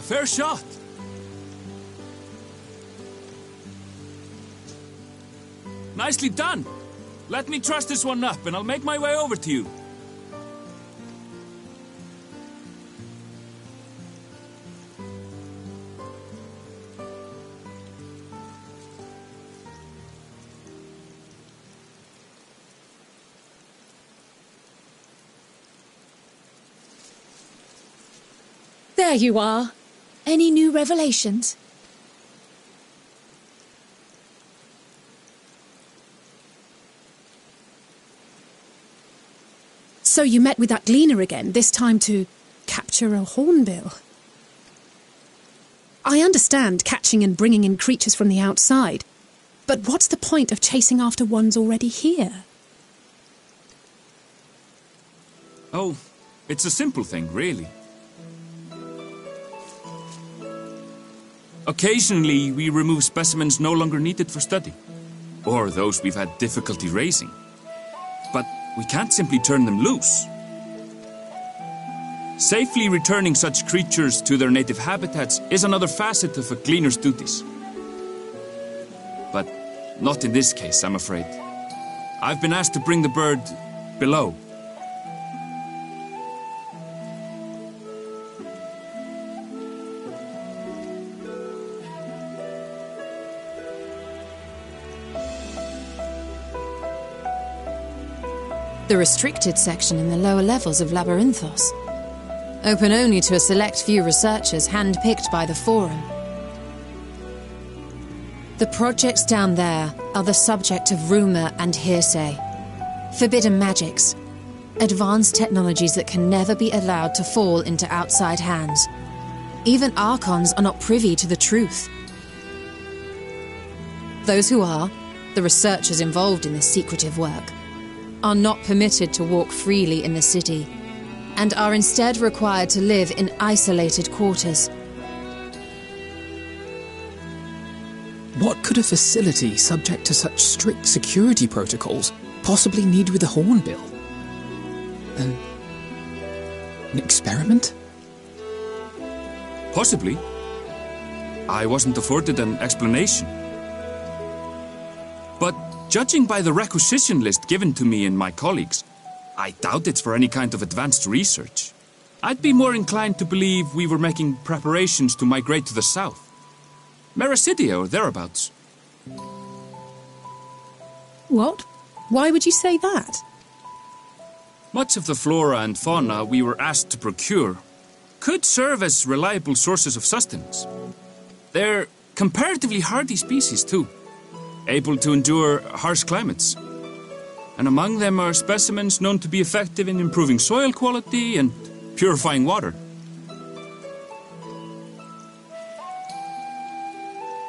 Fair shot. Nicely done. Let me truss this one up, and I'll make my way over to you. There you are. Any new revelations? So you met with that gleaner again, this time to capture a hornbill. I understand catching and bringing in creatures from the outside, but what's the point of chasing after ones already here? Oh, it's a simple thing, really. Occasionally, we remove specimens no longer needed for study, or those we've had difficulty raising. But we can't simply turn them loose. Safely returning such creatures to their native habitats is another facet of a gleaner's duties. But not in this case, I'm afraid. I've been asked to bring the bird below. The restricted section in the lower levels of Labyrinthos. Open only to a select few researchers hand-picked by the Forum. The projects down there are the subject of rumor and hearsay. Forbidden magics. Advanced technologies that can never be allowed to fall into outside hands. Even Archons are not privy to the truth. Those who are, the researchers involved in this secretive work, are not permitted to walk freely in the city, and are instead required to live in isolated quarters. What could a facility subject to such strict security protocols possibly need with a hornbill? An experiment? Possibly. I wasn't afforded an explanation. But judging by the requisition list given to me and my colleagues, I doubt it's for any kind of advanced research. I'd be more inclined to believe we were making preparations to migrate to the south. Mericidia or thereabouts. What? Why would you say that? Much of the flora and fauna we were asked to procure could serve as reliable sources of sustenance. They're comparatively hardy species too, able to endure harsh climates. And among them are specimens known to be effective in improving soil quality and purifying water.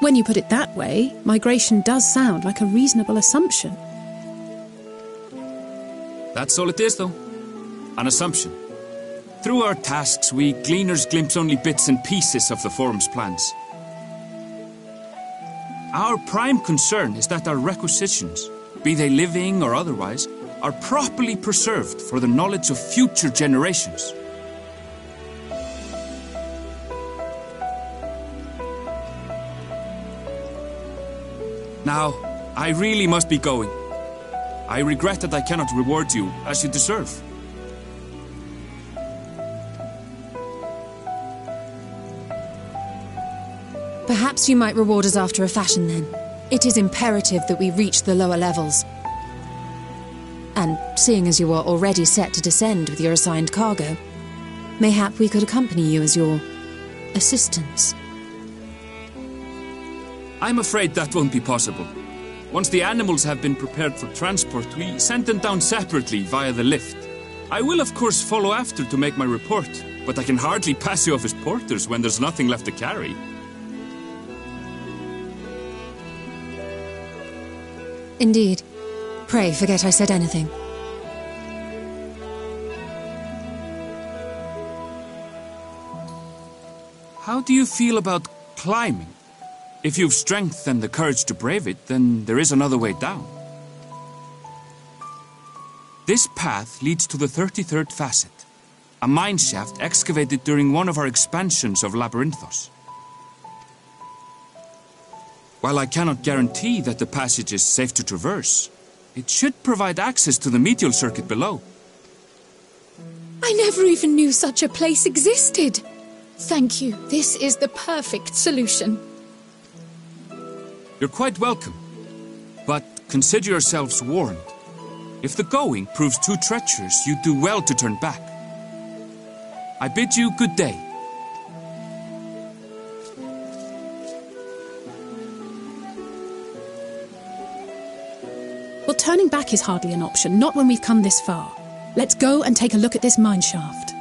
When you put it that way, migration does sound like a reasonable assumption. That's all it is, though. An assumption. Through our tasks, we gleaners glimpse only bits and pieces of the Forum's plans. Our prime concern is that our requisitions, be they living or otherwise, are properly preserved for the knowledge of future generations. Now, I really must be going. I regret that I cannot reward you as you deserve. Perhaps you might reward us after a fashion then. It is imperative that we reach the lower levels. And seeing as you are already set to descend with your assigned cargo, mayhap we could accompany you as your assistants. I'm afraid that won't be possible. Once the animals have been prepared for transport, we send them down separately via the lift. I will of course follow after to make my report, but I can hardly pass you off as porters when there's nothing left to carry. Indeed. Pray forget I said anything. How do you feel about climbing? If you've strength and the courage to brave it, then there is another way down. This path leads to the 33rd facet. a mine shaft excavated during one of our expansions of Labyrinthos. While I cannot guarantee that the passage is safe to traverse, it should provide access to the Medial Circuit below. I never even knew such a place existed. Thank you. This is the perfect solution. You're quite welcome. But consider yourselves warned. If the going proves too treacherous, you do well to turn back. I bid you good day. Well, turning back is hardly an option, not when we've come this far. Let's go and take a look at this mine shaft.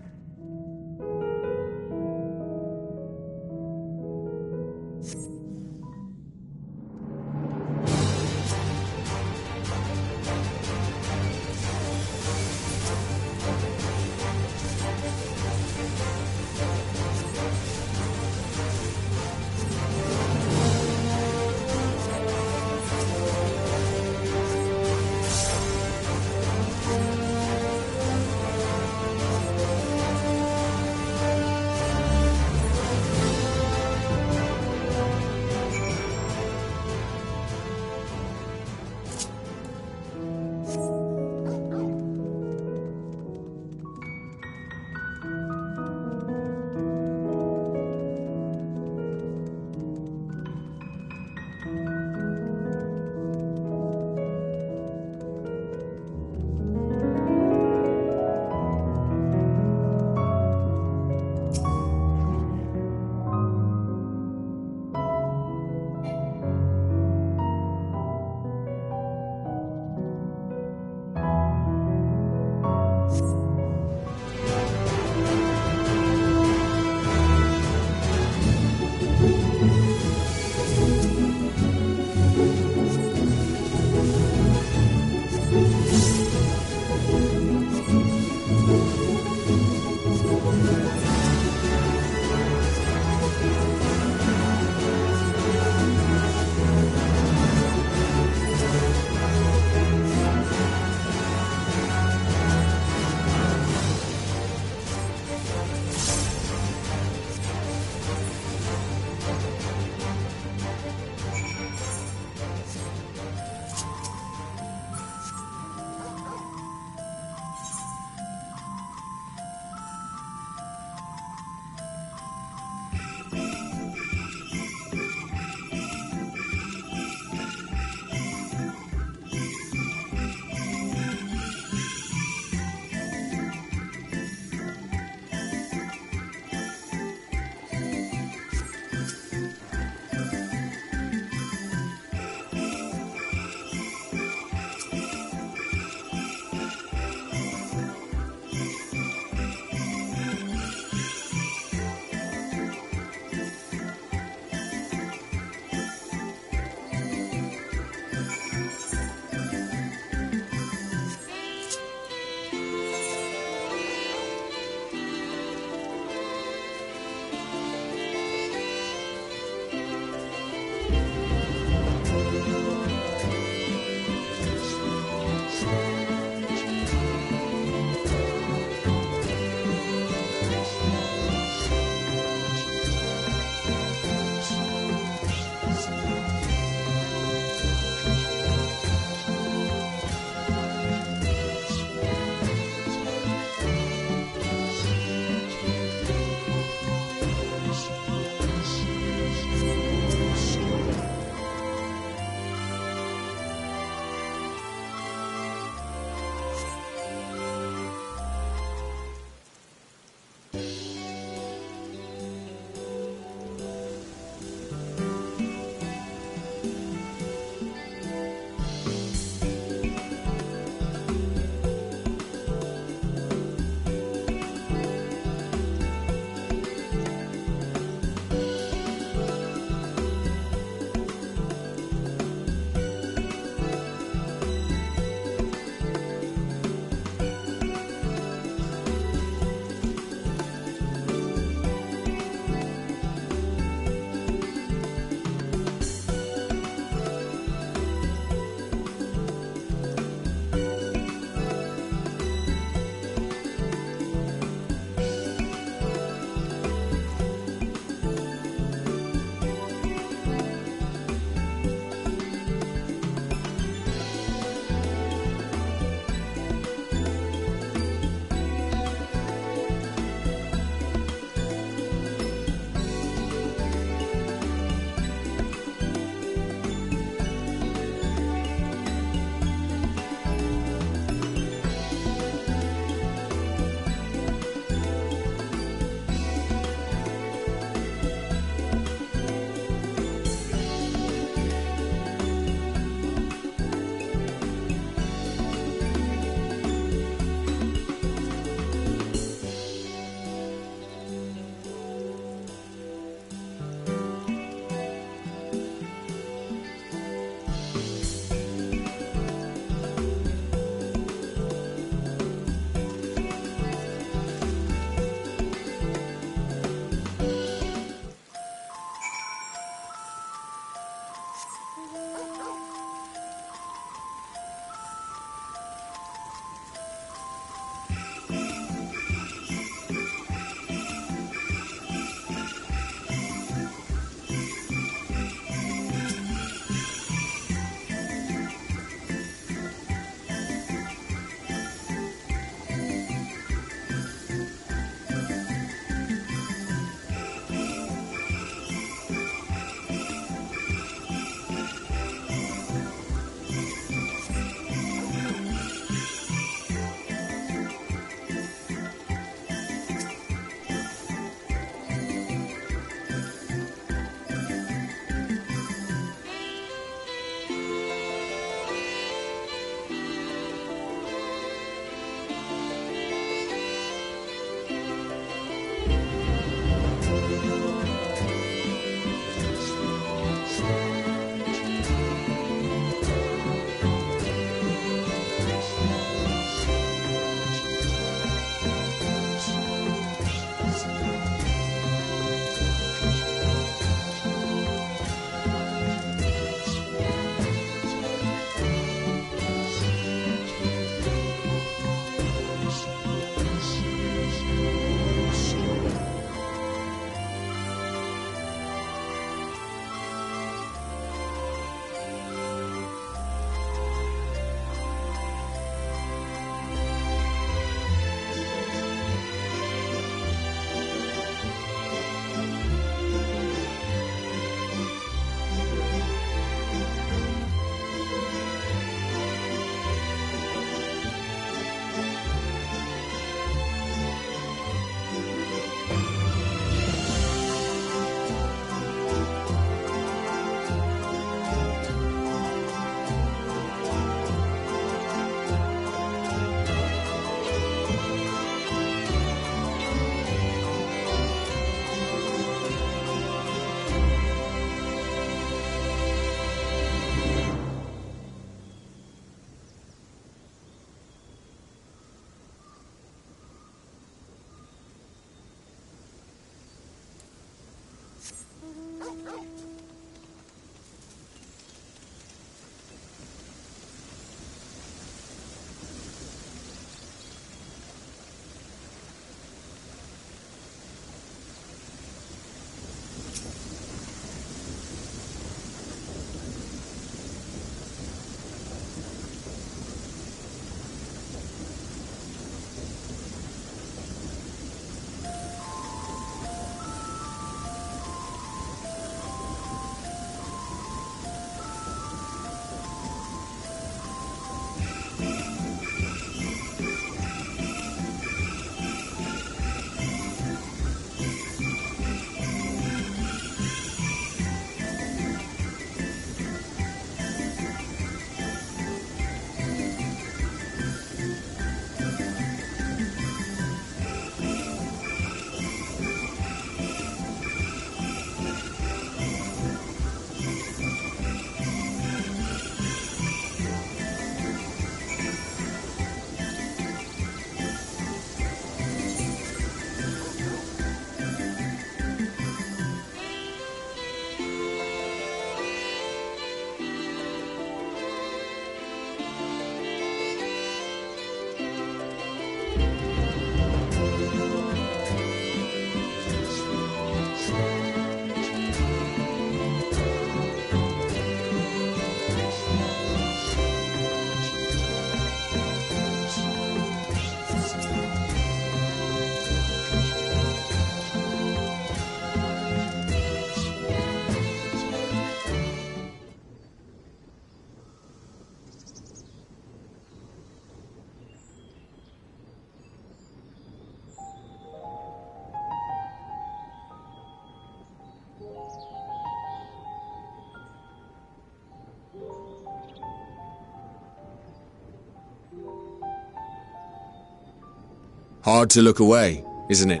Hard to look away, isn't it?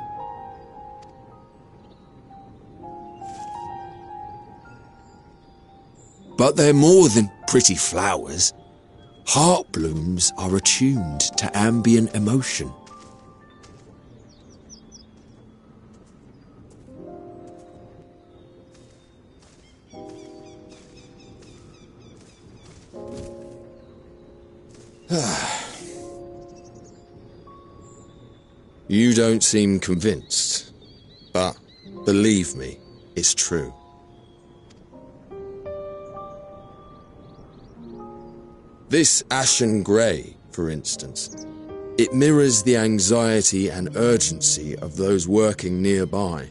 But they're more than pretty flowers. Heart blooms are attuned to ambient emotion. You don't seem convinced, but believe me, it's true. This ashen grey, for instance, it mirrors the anxiety and urgency of those working nearby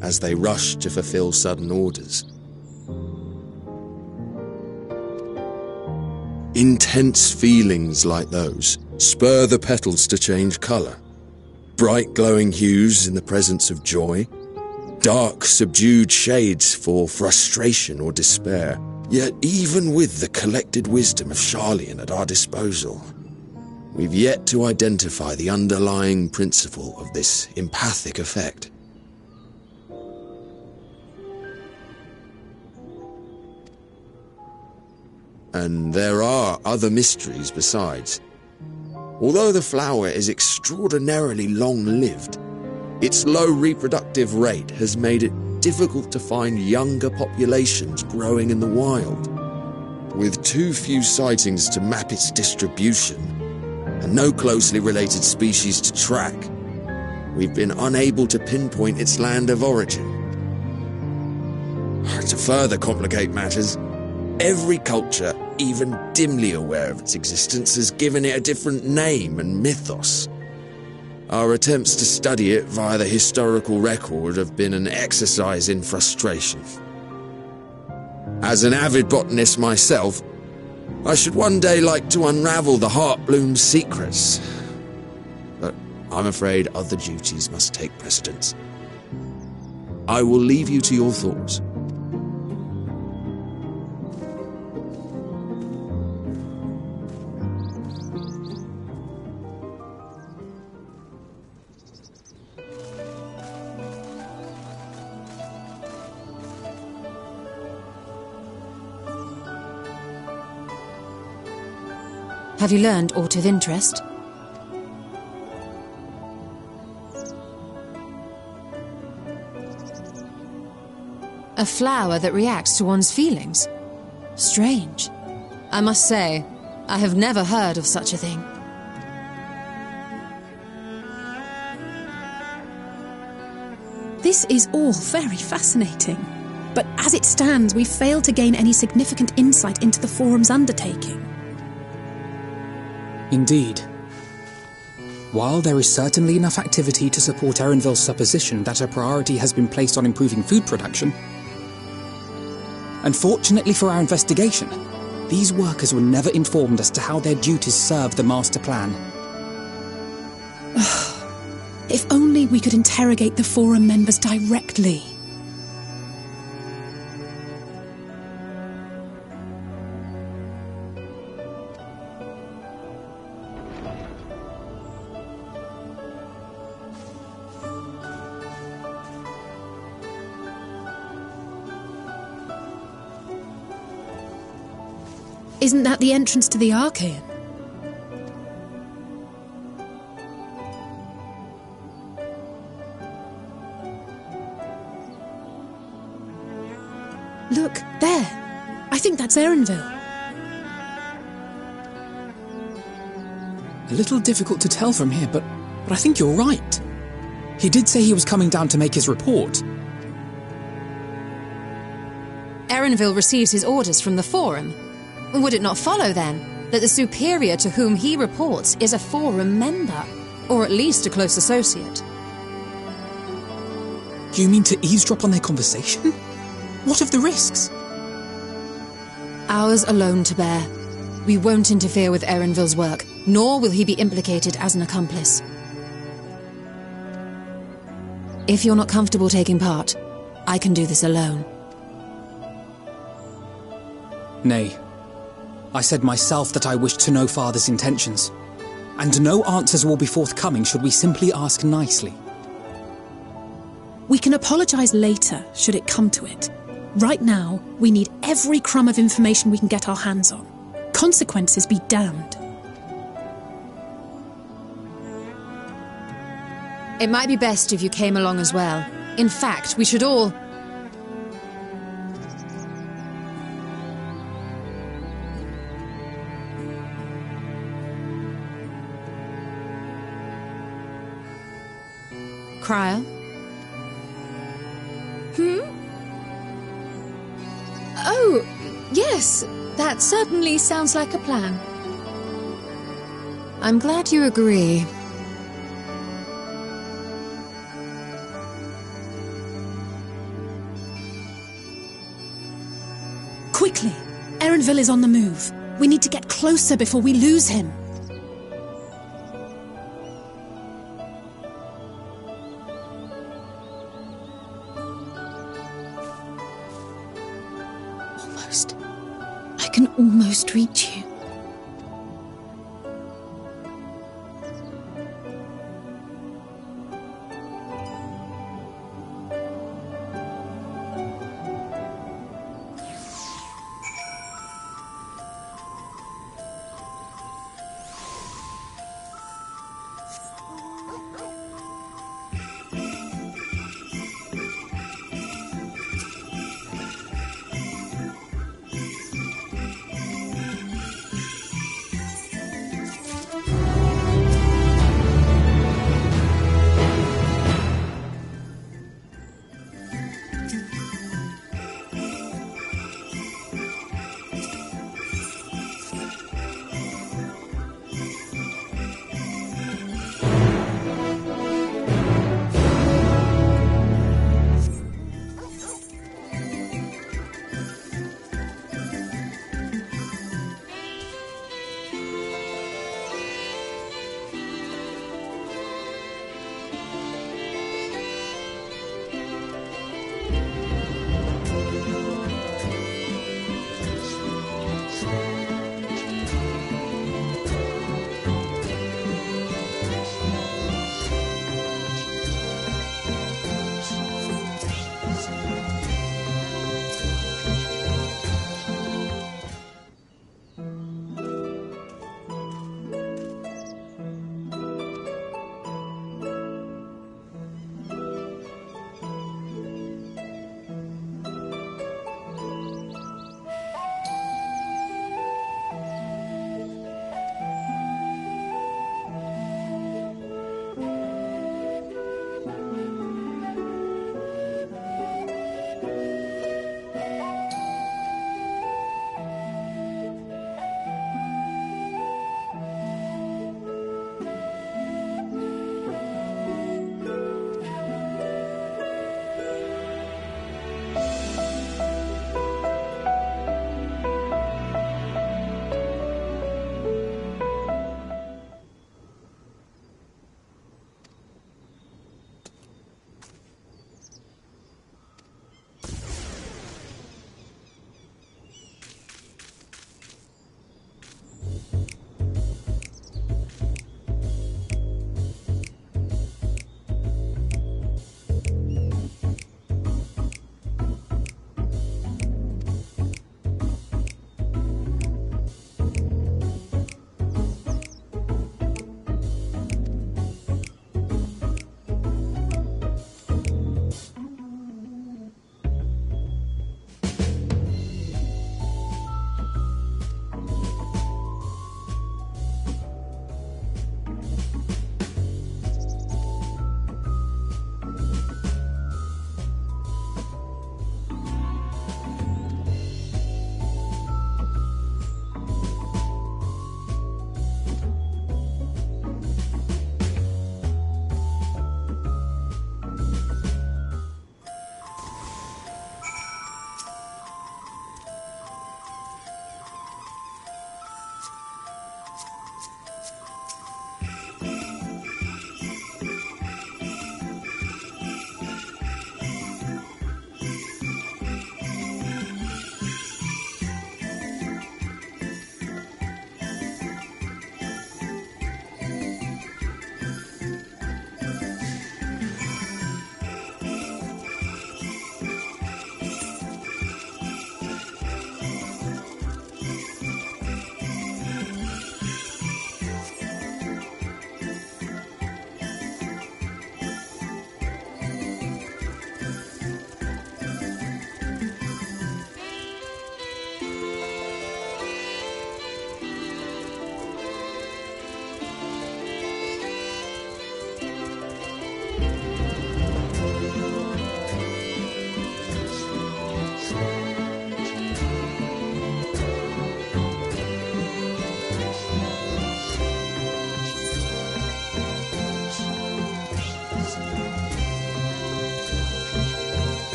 as they rush to fulfill sudden orders. Intense feelings like those spur the petals to change colour. Bright glowing hues in the presence of joy, dark subdued shades for frustration or despair. Yet even with the collected wisdom of Charlean at our disposal, we've yet to identify the underlying principle of this empathic effect. And there are other mysteries besides. Although the flower is extraordinarily long-lived, its low reproductive rate has made it difficult to find younger populations growing in the wild. With too few sightings to map its distribution, and no closely related species to track, we've been unable to pinpoint its land of origin. To further complicate matters, every culture, even dimly aware of its existence, has given it a different name and mythos. Our attempts to study it via the historical record have been an exercise in frustration. As an avid botanist myself, I should one day like to unravel the Heartbloom's secrets. But I'm afraid other duties must take precedence. I will leave you to your thoughts. Have you learned aught of interest? A flower that reacts to one's feelings? Strange. I must say, I have never heard of such a thing. This is all very fascinating. But as it stands, we've failed to gain any significant insight into the Forum's undertaking. Indeed. While there is certainly enough activity to support Erenville's supposition that a priority has been placed on improving food production, unfortunately for our investigation, these workers were never informed as to how their duties serve the master plan. If only we could interrogate the Forum members directly. Isn't that the entrance to the Archaean? Look, there. I think that's Erenville. A little difficult to tell from here, but I think you're right. He did say he was coming down to make his report. Erenville receives his orders from the Forum. Would it not follow, then, that the superior to whom he reports is a Forum member, or at least a close associate? You mean to eavesdrop on their conversation? What of the risks? Ours alone to bear. We won't interfere with Erenville's work, nor will he be implicated as an accomplice. If you're not comfortable taking part, I can do this alone. Nay. I said myself that I wished to know Father's intentions, and no answers will be forthcoming should we simply ask nicely. We can apologize later, should it come to it. Right now, we need every crumb of information we can get our hands on. Consequences be damned. It might be best if you came along as well. In fact, we should all... Cryo? Oh, yes. That certainly sounds like a plan. I'm glad you agree. Quickly! Erenville is on the move. We need to get closer before we lose him. Almost. I can almost reach you.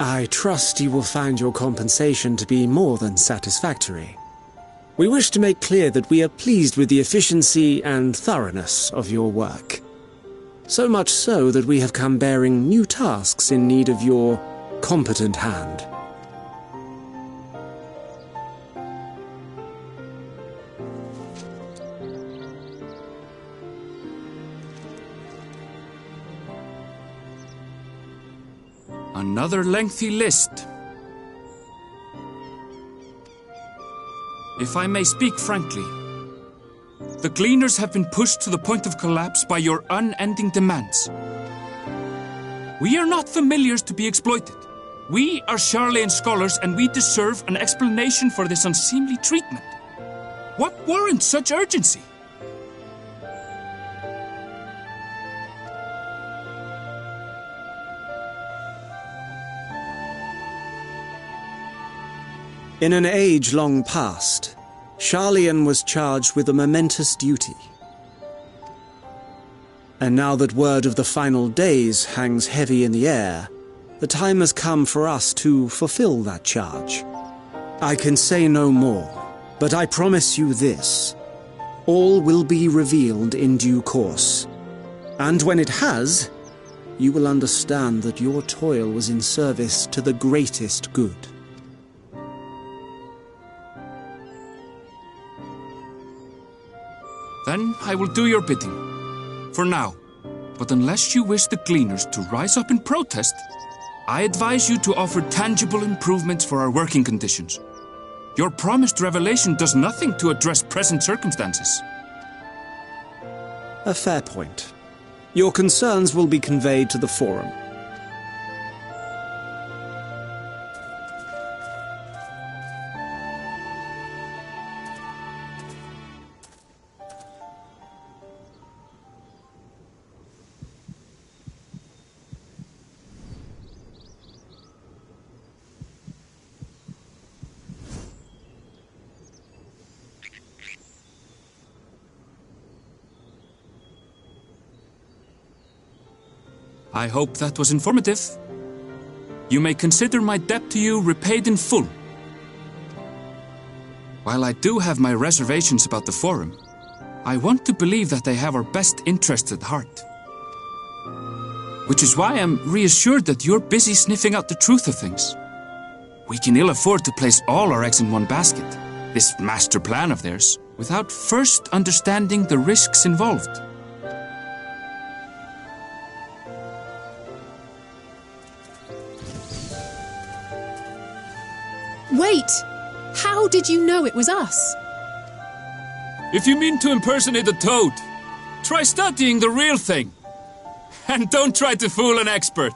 I trust you will find your compensation to be more than satisfactory. We wish to make clear that we are pleased with the efficiency and thoroughness of your work. So much so that we have come bearing new tasks in need of your competent hand. Another lengthy list. If I may speak frankly, the Gleaners have been pushed to the point of collapse by your unending demands. We are not familiars to be exploited. We are Sharlayan scholars and we deserve an explanation for this unseemly treatment. What warrants such urgency? In an age long past, Sharlayan was charged with a momentous duty. And now that word of the final days hangs heavy in the air, the time has come for us to fulfill that charge. I can say no more, but I promise you this. All will be revealed in due course. And when it has, you will understand that your toil was in service to the greatest good. Then I will do your bidding. For now. But unless you wish the Gleaners to rise up in protest, I advise you to offer tangible improvements for our working conditions. Your promised revelation does nothing to address present circumstances. A fair point. Your concerns will be conveyed to the Forum. I hope that was informative. You may consider my debt to you repaid in full. While I do have my reservations about the Forum, I want to believe that they have our best interests at heart. Which is why I'm reassured that you're busy sniffing out the truth of things. We can ill afford to place all our eggs in one basket, this master plan of theirs, without first understanding the risks involved. Wait! How did you know it was us? If you mean to impersonate a toad, try studying the real thing. And don't try to fool an expert.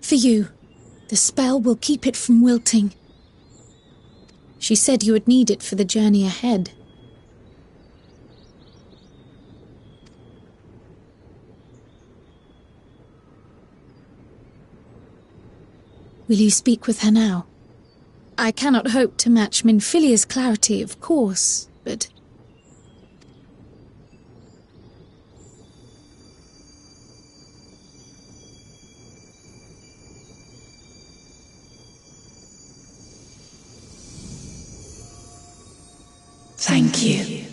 For you. The spell will keep it from wilting. She said you would need it for the journey ahead. Will you speak with her now? I cannot hope to match Minfilia's clarity, of course, but... Thank you.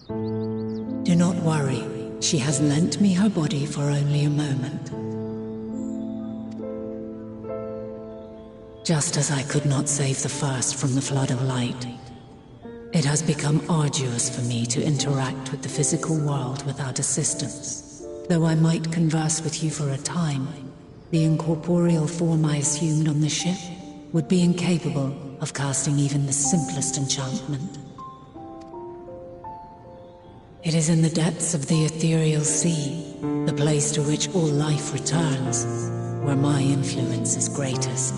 Do not worry. She has lent me her body for only a moment. Just as I could not save the first from the flood of light, it has become arduous for me to interact with the physical world without assistance. Though I might converse with you for a time, the incorporeal form I assumed on the ship would be incapable of casting even the simplest enchantment. It is in the depths of the ethereal sea, the place to which all life returns, where my influence is greatest.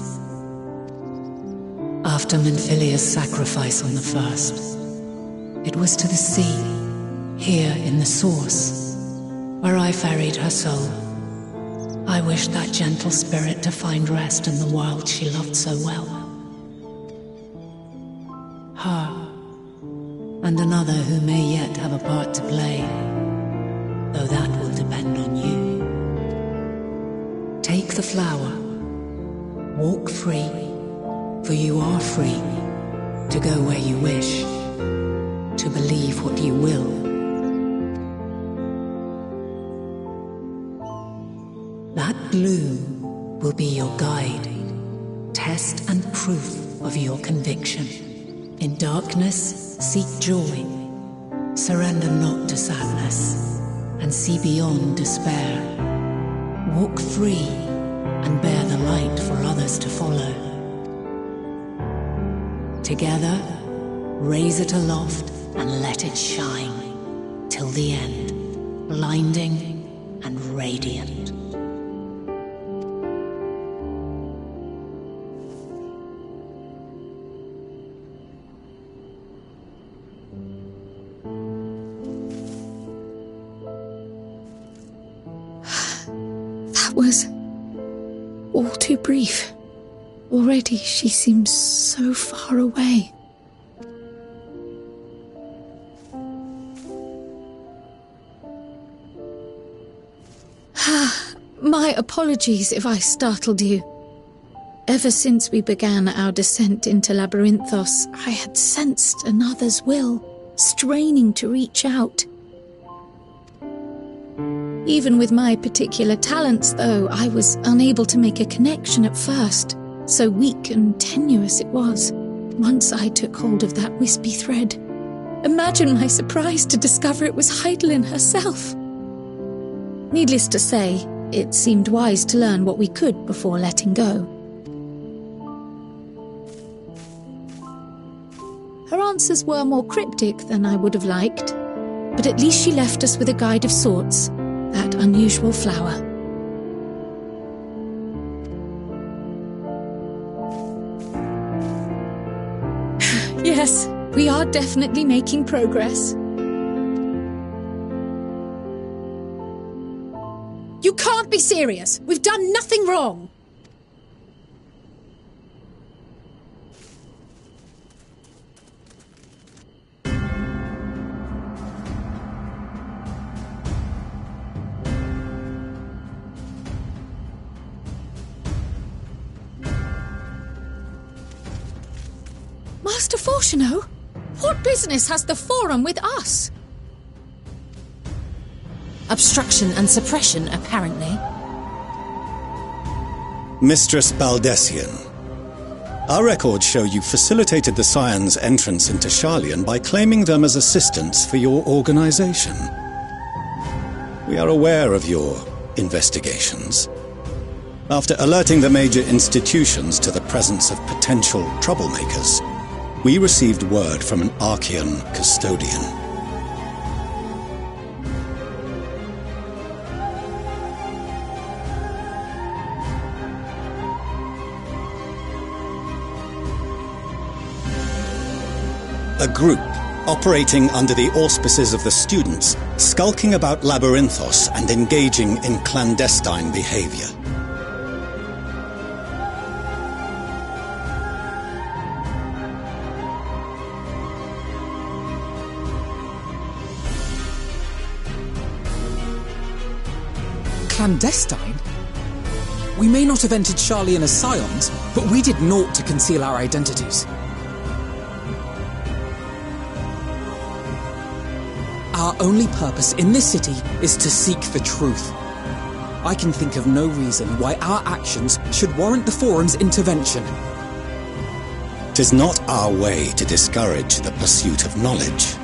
After Minfilia's sacrifice on the first, it was to the sea, here in the source, where I ferried her soul. I wished that gentle spirit to find rest in the world she loved so well. Her, and another who may yet have a part to play, though that will depend on you. Take the flower, walk free, for you are free to go where you wish, to believe what you will. That bloom will be your guide, test and proof of your conviction. In darkness, seek joy. Surrender not to sadness, and see beyond despair. Walk free, and bear the light for others to follow. Together, raise it aloft and let it shine, till the end, blinding and radiant. Was all too brief. Already she seems so far away. My apologies if I startled you. Ever since we began our descent into Labyrinthos, I had sensed another's will, straining to reach out. Even with my particular talents, though, I was unable to make a connection at first, so weak and tenuous it was, once I took hold of that wispy thread. Imagine my surprise to discover it was Heidelin herself. Needless to say, it seemed wise to learn what we could before letting go. Her answers were more cryptic than I would have liked, but at least she left us with a guide of sorts. That unusual flower. Yes, we are definitely making progress. You can't be serious! We've done nothing wrong! Master Fortuno? What business has the Forum with us? Obstruction and suppression, apparently. Mistress Baldessian, our records show you facilitated the Scions' entrance into Sharlayan by claiming them as assistants for your organization. We are aware of your investigations. After alerting the major institutions to the presence of potential troublemakers, we received word from an Archean custodian. A group operating under the auspices of the students, skulking about Labyrinthos and engaging in clandestine behavior. Clandestine? We may not have entered Sharlayan as scions, but we did naught to conceal our identities. Our only purpose in this city is to seek the truth. I can think of no reason why our actions should warrant the Forum's intervention. 'Tis not our way to discourage the pursuit of knowledge,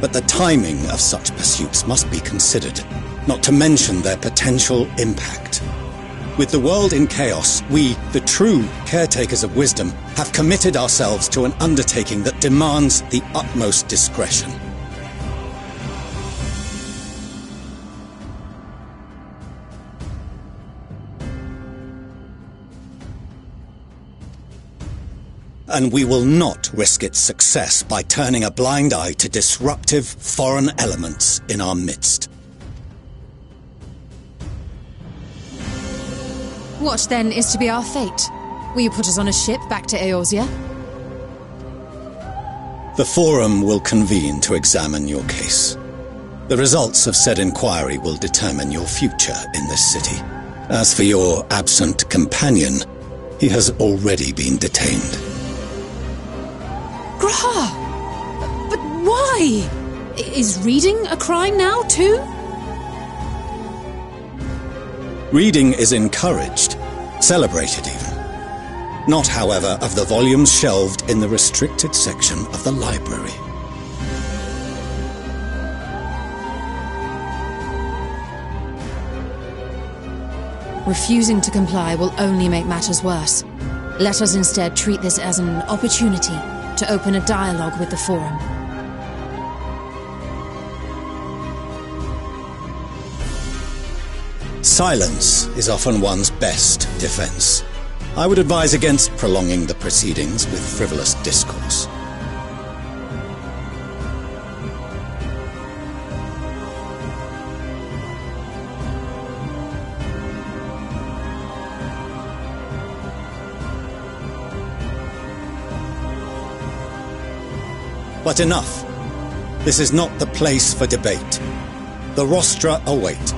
but the timing of such pursuits must be considered, not to mention their potential impact. With the world in chaos, we, the true caretakers of wisdom, have committed ourselves to an undertaking that demands the utmost discretion. And we will not risk its success by turning a blind eye to disruptive foreign elements in our midst. What, then, is to be our fate? Will you put us on a ship back to Eorzea? The Forum will convene to examine your case. The results of said inquiry will determine your future in this city. As for your absent companion, he has already been detained. Graha! But why? Is reading a crime now, too? Reading is encouraged, celebrated even. Not, however, of the volumes shelved in the restricted section of the library. Refusing to comply will only make matters worse. Let us instead treat this as an opportunity to open a dialogue with the Forum. Silence is often one's best defense. I would advise against prolonging the proceedings with frivolous discourse. But enough. This is not the place for debate. The rostra await.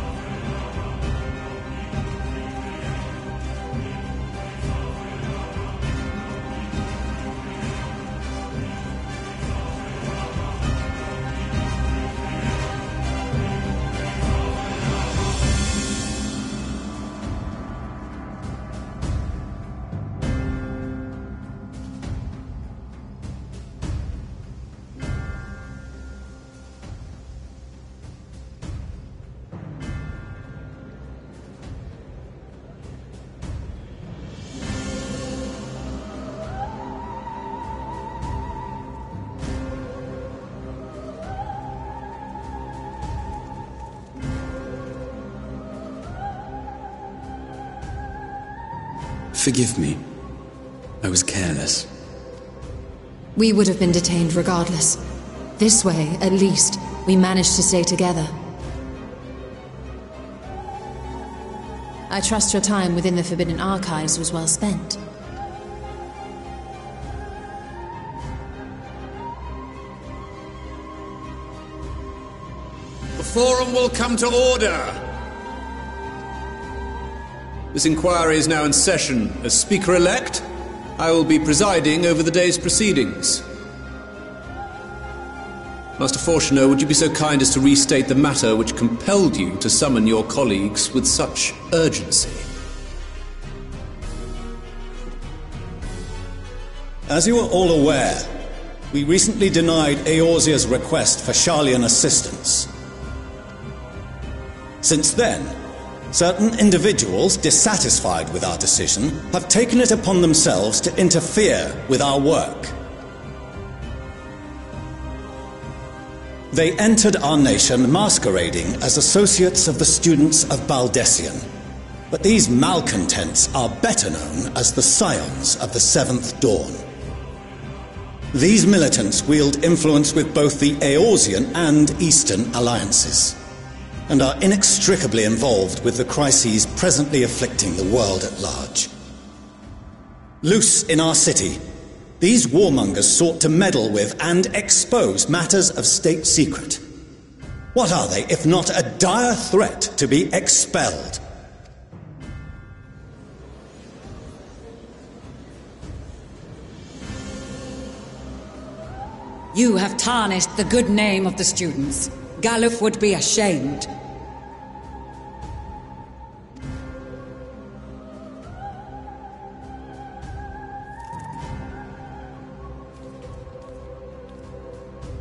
Forgive me. I was careless. We would have been detained regardless. This way, at least, we managed to stay together. I trust your time within the Forbidden Archives was well spent. The Forum will come to order! This inquiry is now in session. As Speaker-elect, I will be presiding over the day's proceedings. Master Fortuner, would you be so kind as to restate the matter which compelled you to summon your colleagues with such urgency? As you are all aware, we recently denied Eorzea's request for Sharlayan assistance. Since then, certain individuals dissatisfied with our decision have taken it upon themselves to interfere with our work. They entered our nation masquerading as associates of the students of Baldessian. But these malcontents are better known as the Scions of the Seventh Dawn. These militants wield influence with both the Eorzean and Eastern alliances, and are inextricably involved with the crises presently afflicting the world at large. Loose in our city, these warmongers sought to meddle with and expose matters of state secret. What are they, if not a dire threat to be expelled? You have tarnished the good name of the students. Galuf would be ashamed.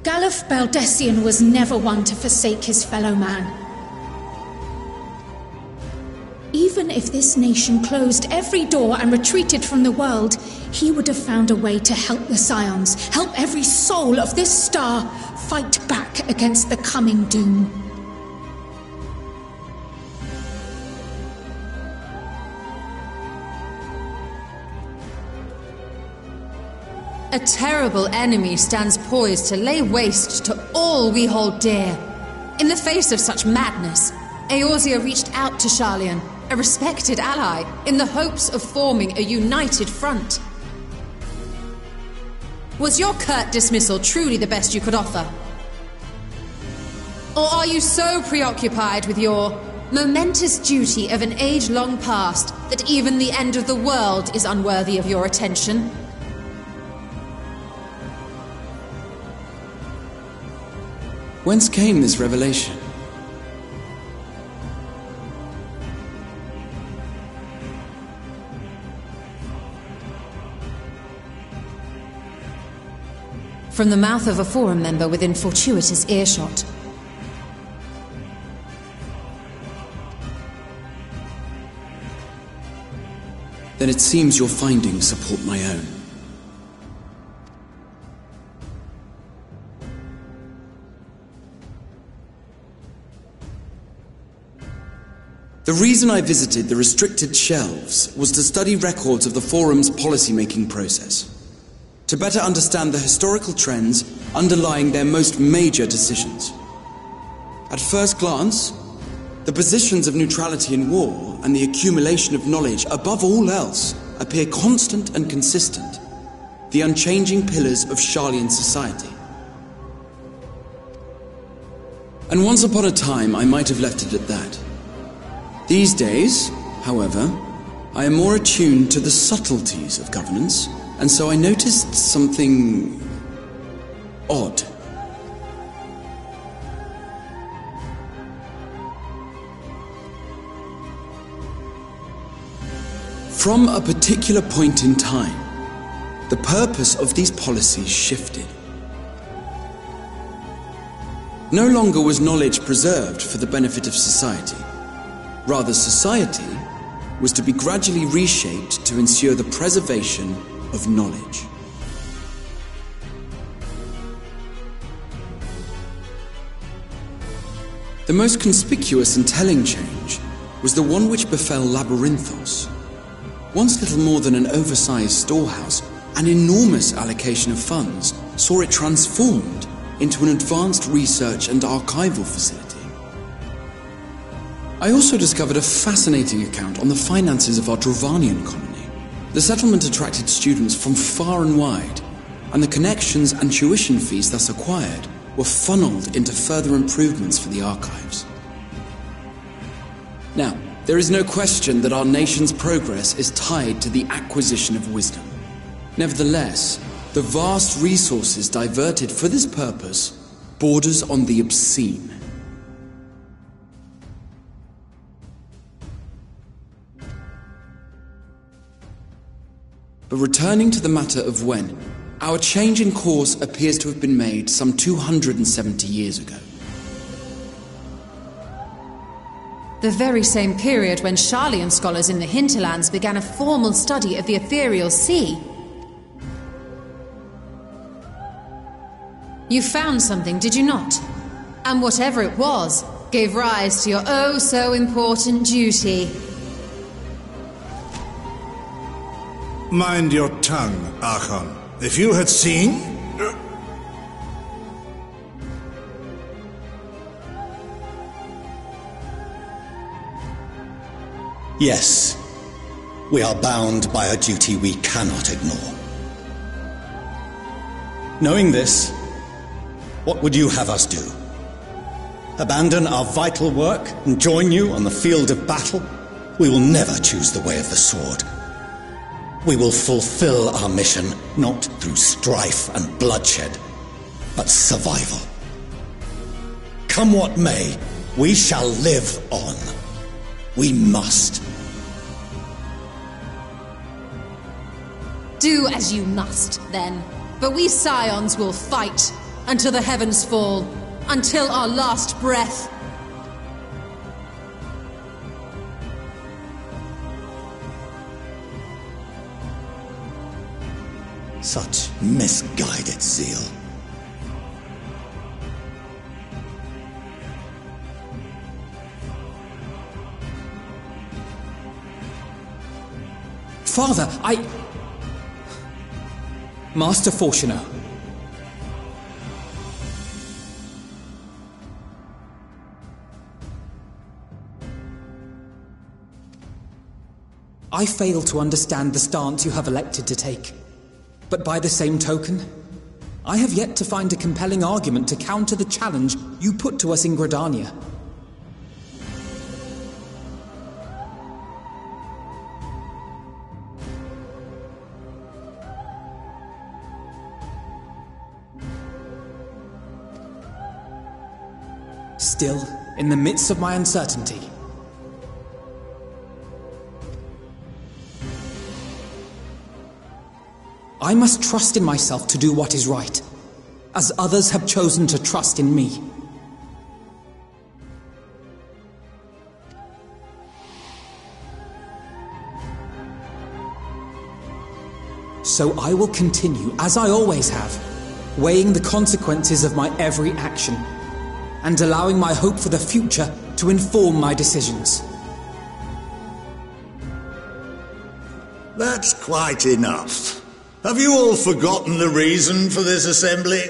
Galuf Baldessian was never one to forsake his fellow man. Even if this nation closed every door and retreated from the world, he would have found a way to help the Scions, help every soul of this star fight back against the coming doom. A terrible enemy stands poised to lay waste to all we hold dear. In the face of such madness, Eorzea reached out to Sharlayan, a respected ally, in the hopes of forming a united front. Was your curt dismissal truly the best you could offer? Or are you so preoccupied with your momentous duty of an age long past that even the end of the world is unworthy of your attention? Whence came this revelation? From the mouth of a Forum member within fortuitous earshot. Then it seems your findings support my own. The reason I visited the restricted shelves was to study records of the Forum's policy-making process, to better understand the historical trends underlying their most major decisions. At first glance, the positions of neutrality in war and the accumulation of knowledge above all else appear constant and consistent, the unchanging pillars of Sharlayan society. And once upon a time, I might have left it at that. These days, however, I am more attuned to the subtleties of governance, and so I noticed something odd. From a particular point in time, the purpose of these policies shifted. No longer was knowledge preserved for the benefit of society. Rather, society was to be gradually reshaped to ensure the preservation of knowledge. The most conspicuous and telling change was the one which befell Labyrinthos. Once little more than an oversized storehouse, an enormous allocation of funds saw it transformed into an advanced research and archival facility. I also discovered a fascinating account on the finances of our Dravanian colony. The settlement attracted students from far and wide, and the connections and tuition fees thus acquired were funneled into further improvements for the archives. Now, there is no question that our nation's progress is tied to the acquisition of wisdom. Nevertheless, the vast resources diverted for this purpose borders on the obscene. But returning to the matter of when, our change in course appears to have been made some 270 years ago. The very same period when Sharlayan scholars in the hinterlands began a formal study of the ethereal sea. You found something, did you not? And whatever it was, gave rise to your oh-so-important duty. Mind your tongue, Archon. If you had seen, Yes, we are bound by a duty we cannot ignore. Knowing this, what would you have us do? Abandon our vital work and join you on the field of battle? We will never choose the way of the sword. We will fulfill our mission not through strife and bloodshed, but survival. Come what may, we shall live on. We must. Do as you must, then. But we Scions will fight until the heavens fall, until our last breath. Such misguided zeal. Father, Master Fortuner. I fail to understand the stance you have elected to take. But by the same token, I have yet to find a compelling argument to counter the challenge you put to us in Gridania. Still, in the midst of my uncertainty, I must trust in myself to do what is right, as others have chosen to trust in me. So I will continue, as I always have, weighing the consequences of my every action, and allowing my hope for the future to inform my decisions. That's quite enough. Have you all forgotten the reason for this assembly?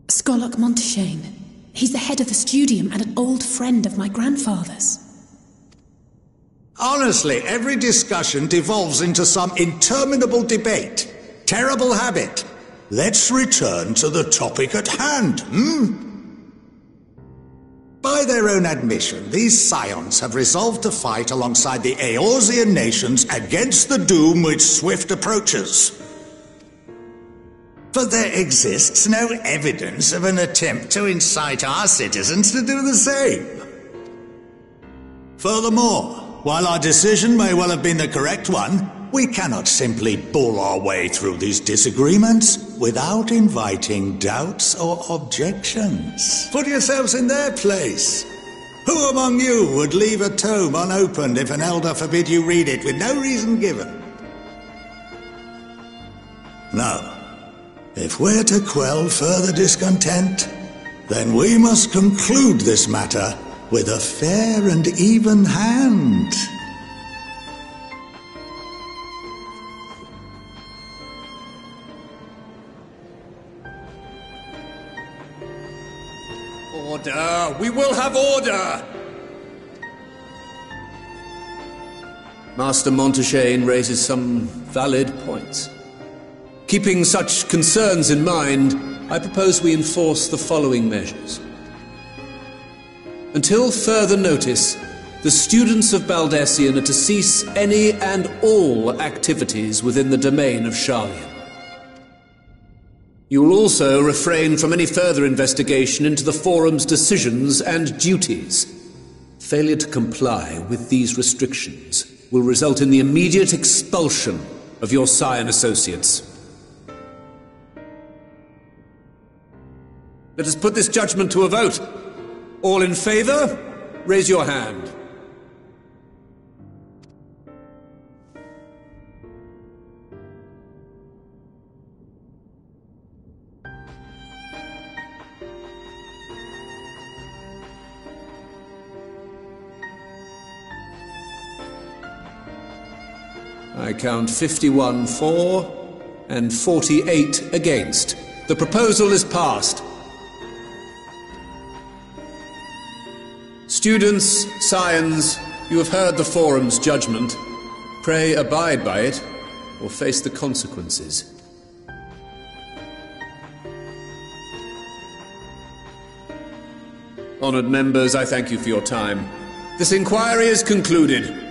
Skolok Monteshane. He's the head of the studium and an old friend of my grandfather's. Honestly, every discussion devolves into some interminable debate. Terrible habit. Let's return to the topic at hand, By their own admission, these Scions have resolved to fight alongside the Eorzean nations against the doom which swift approaches. But there exists no evidence of an attempt to incite our citizens to do the same. Furthermore, while our decision may well have been the correct one, we cannot simply bull our way through these disagreements without inviting doubts or objections. Put yourselves in their place. Who among you would leave a tome unopened if an elder forbid you read it with no reason given? Now, if we're to quell further discontent, then we must conclude this matter with a fair and even hand. Order! We will have order! Master Monteshane raises some valid points. Keeping such concerns in mind, I propose we enforce the following measures. Until further notice, the students of Baldessian are to cease any and all activities within the domain of Sharlian. You will also refrain from any further investigation into the Forum's decisions and duties. Failure to comply with these restrictions will result in the immediate expulsion of your Scion associates. Let us put this judgment to a vote. All in favor, raise your hand. I count 51 for and 48 against. The proposal is passed. Students, scions, you have heard the Forum's judgment. Pray abide by it, or face the consequences. Honored members, I thank you for your time. This inquiry is concluded.